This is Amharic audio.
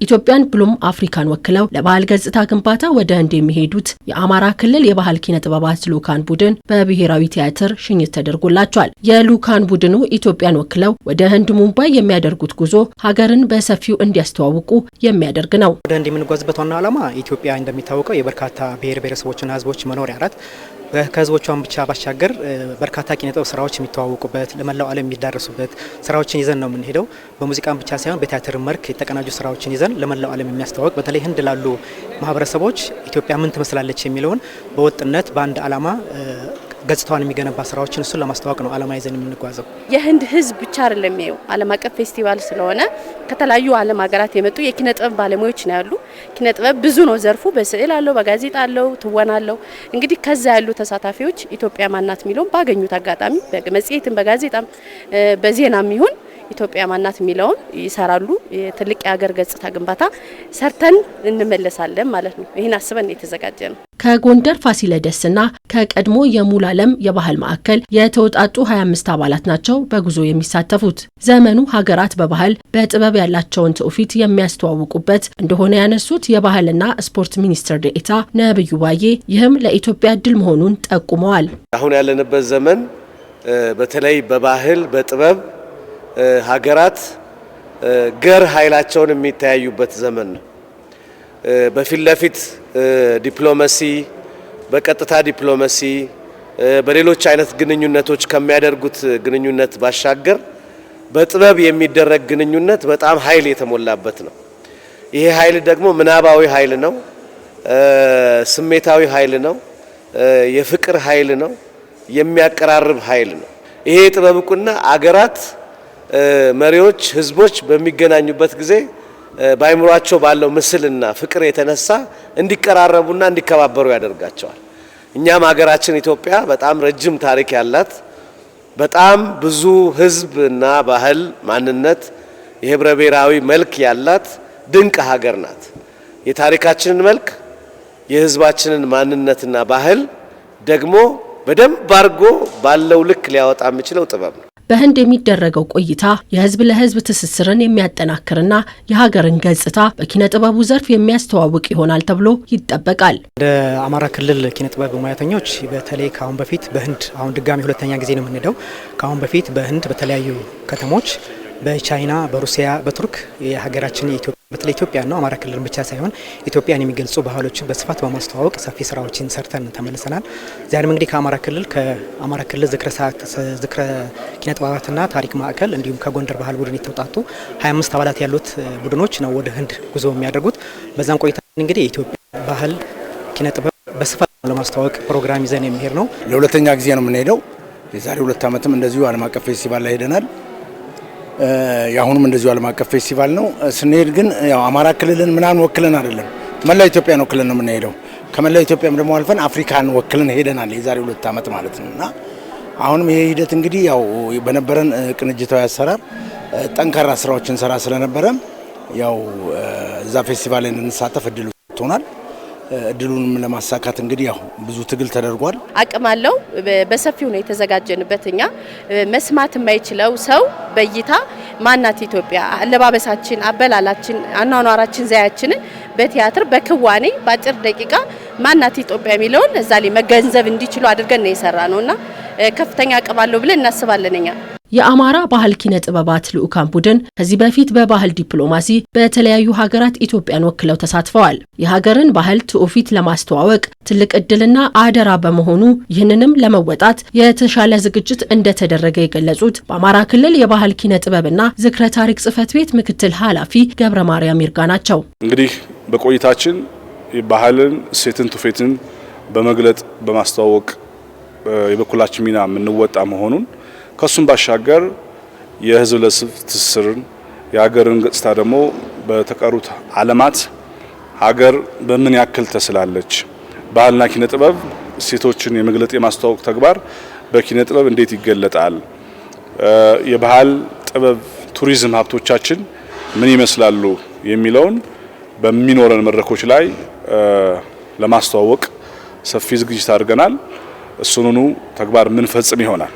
ኢትዮጵያን ብሎም አፍሪካን ወክለው ለባህል ገጽታ ግንባታ ወደ ህንድ የሚሄዱት የአማራ ክልል የባህል ኪነ ጥበባት ልኡካን ቡድን በብሔራዊ ቲያትር ሽኝት ተደርጎላቸዋል። የልኡካን ቡድኑ ኢትዮጵያን ወክለው ወደ ህንድ ሙምባይ የሚያደርጉት ጉዞ ሀገርን በሰፊው እንዲያስተዋውቁ የሚያደርግ ነው። ወደ ህንድ የምንጓዝበት ዋና ዓላማ ኢትዮጵያ እንደሚታወቀው የበርካታ ብሔር ብሔረሰቦችና ህዝቦች መኖሪያ ናት። ከህዝቦቿን ብቻ ባሻገር በርካታ ኪነ ጥበብ ስራዎች የሚተዋወቁበት ለመላው ዓለም የሚዳረሱበት ስራዎችን ይዘን ነው የምንሄደው። በሙዚቃም ብቻ ሳይሆን በቲያትር መልክ የተቀናጁ ስራዎችን ይዘን ለመላው ዓለም የሚያስተዋውቅ በተለይ ህንድ ላሉ ማህበረሰቦች ኢትዮጵያ ምን ትመስላለች የሚለውን በወጥነት በአንድ ዓላማ ገጽታውን የሚገነባ ስራዎችን እሱን ለማስተዋወቅ ነው ዓላማ ይዘን የምንጓዘው። የህንድ ህዝብ ብቻ አይደለም የሚያየው ዓለም አቀፍ ፌስቲቫል ስለሆነ ከተለያዩ ዓለም ሀገራት የመጡ የኪነ ጥበብ ባለሙያዎች ነው ያሉ። ኪነ ጥበብ ብዙ ነው ዘርፉ፣ በስዕል አለው፣ በጋዜጣ አለው፣ ትወና አለው። እንግዲህ ከዛ ያሉ ተሳታፊዎች ኢትዮጵያ ማናት የሚለውን ባገኙት አጋጣሚ በመጽሔትም በጋዜጣም በዜናም ይሁን ኢትዮጵያ ማናት የሚለውን ይሰራሉ። ትልቅ የሀገር ገጽታ ግንባታ ሰርተን እንመለሳለን ማለት ነው። ይህን አስበን የተዘጋጀ ነው። ከጎንደር ፋሲለደስና ከቀድሞ የሙሉ ዓለም የባህል ማዕከል የተውጣጡ 25 አባላት ናቸው በጉዞ የሚሳተፉት። ዘመኑ ሀገራት በባህል በጥበብ ያላቸውን ትውፊት የሚያስተዋውቁበት እንደሆነ ያነሱት የባህልና ስፖርት ሚኒስትር ዴኤታ ነብዩ ባዬ ይህም ለኢትዮጵያ እድል መሆኑን ጠቁመዋል። አሁን ያለንበት ዘመን በተለይ በባህል በጥበብ ሀገራት ገር ኃይላቸውን የሚተያዩበት ዘመን ነው። በፊት ለፊት ዲፕሎማሲ፣ በቀጥታ ዲፕሎማሲ፣ በሌሎች አይነት ግንኙነቶች ከሚያደርጉት ግንኙነት ባሻገር በጥበብ የሚደረግ ግንኙነት በጣም ኃይል የተሞላበት ነው። ይሄ ኃይል ደግሞ ምናባዊ ኃይል ነው፣ ስሜታዊ ኃይል ነው፣ የፍቅር ኃይል ነው፣ የሚያቀራርብ ኃይል ነው። ይሄ ጥበብ ቁና አገራት መሪዎች ህዝቦች በሚገናኙበት ጊዜ ባይምሯቸው ባለው ምስልና ፍቅር የተነሳ እንዲቀራረቡና እንዲከባበሩ ያደርጋቸዋል። እኛም ሀገራችን ኢትዮጵያ በጣም ረጅም ታሪክ ያላት በጣም ብዙ ህዝብና ባህል ማንነት የህብረ ብሔራዊ መልክ ያላት ድንቅ ሀገር ናት። የታሪካችንን መልክ የህዝባችንን ማንነትና ባህል ደግሞ በደንብ አድርጎ ባለው ልክ ሊያወጣ የሚችለው ጥበብ ነው። በህንድ የሚደረገው ቆይታ የህዝብ ለህዝብ ትስስርን የሚያጠናክርና የሀገርን ገጽታ በኪነ ጥበቡ ዘርፍ የሚያስተዋውቅ ይሆናል ተብሎ ይጠበቃል። እንደ አማራ ክልል ኪነ ጥበብ ሙያተኞች በተለይ ካሁን በፊት በህንድ አሁን ድጋሚ ሁለተኛ ጊዜ ነው የምንሄደው። ካሁን በፊት በህንድ በተለያዩ ከተሞች በቻይና፣ በሩሲያ፣ በቱርክ የሀገራችን በተለይ ኢትዮጵያ ነው አማራ ክልል ብቻ ሳይሆን ኢትዮጵያን የሚገልጹ ባህሎችን በስፋት በማስተዋወቅ ሰፊ ስራዎችን ሰርተን ተመልሰናል። ዛሬም እንግዲህ ከአማራ ክልል ዝክረ ኪነ ጥበባትና ታሪክ ማዕከል እንዲሁም ከጎንደር ባህል ቡድን የተውጣጡ 25 አባላት ያሉት ቡድኖች ነው ወደ ህንድ ጉዞ የሚያደርጉት። በዛም ቆይታ እንግዲህ የኢትዮጵያ ባህል ኪነ ጥበብ በስፋት ለማስተዋወቅ ፕሮግራም ይዘን የሚሄድ ነው። ለሁለተኛ ጊዜ ነው የምንሄደው። የዛሬ 2 ዓመትም እንደዚሁ ዓለም አቀፍ ፌስቲቫል ላይ ሄደናል። ያሁንም እንደዚሁ ዓለም አቀፍ ፌስቲቫል ነው። ስንሄድ ግን ያው አማራ ክልልን ምናምን ወክለን አይደለም መላው ኢትዮጵያን ወክለን ነው የምንሄደው። ከመላው ኢትዮጵያም ደግሞ አልፈን አፍሪካን ወክለን ሄደናል የዛሬ 2 ዓመት ማለት ነውና አሁንም ይሄ ሂደት እንግዲህ ያው በነበረን ቅንጅታዊ አሰራር ጠንካራ ስራዎችን ሰራ ስለነበረ ያው እዛ ፌስቲቫል ላይ እንድንሳተፍ እድሉ ተሆናል። እድሉንም ለማሳካት እንግዲህ ያው ብዙ ትግል ተደርጓል። አቅም አለው። በሰፊው ነው የተዘጋጀንበት። እኛ መስማት የማይችለው ሰው በእይታ ማናት ኢትዮጵያ አለባበሳችን፣ አበላላችን፣ አኗኗራችን፣ ዘያችንን በቲያትር በክዋኔ በአጭር ደቂቃ ማናት ኢትዮጵያ የሚለውን እዛ ላይ መገንዘብ እንዲችሉ አድርገን ነው የሰራ ነውና ከፍተኛ አቅም አለው ብለን እናስባለን። እኛ የአማራ ባህል ኪነ ጥበባት ልኡካን ቡድን ከዚህ በፊት በባህል ዲፕሎማሲ በተለያዩ ሀገራት ኢትዮጵያን ወክለው ተሳትፈዋል። የሀገርን ባህል ትውፊት ለማስተዋወቅ ትልቅ እድልና አደራ በመሆኑ ይህንንም ለመወጣት የተሻለ ዝግጅት እንደተደረገ የገለጹት በአማራ ክልል የባህል ኪነ ጥበብና ዝክረ ታሪክ ጽሕፈት ቤት ምክትል ኃላፊ ገብረ ማርያም ይርጋ ናቸው። እንግዲህ በቆይታችን ባህልን፣ እሴትን፣ ትውፊትን በመግለጥ በማስተዋወቅ የበኩላችን ሚና የምንወጣ መሆኑን ከሱም ባሻገር የህዝብ ለህዝብ ትስስርን የሀገርን ገጽታ ደግሞ በተቀሩት ዓለማት ሀገር በምን ያክል ተስላለች፣ ባህልና ኪነ ጥበብ እሴቶችን የመግለጥ የማስተዋወቅ ተግባር በኪነ ጥበብ እንዴት ይገለጣል፣ የባህል ጥበብ ቱሪዝም ሀብቶቻችን ምን ይመስላሉ የሚለውን በሚኖረን መድረኮች ላይ ለማስተዋወቅ ሰፊ ዝግጅት አድርገናል። እሱኑኑ ተግባር ምን ፈጽም ይሆናል።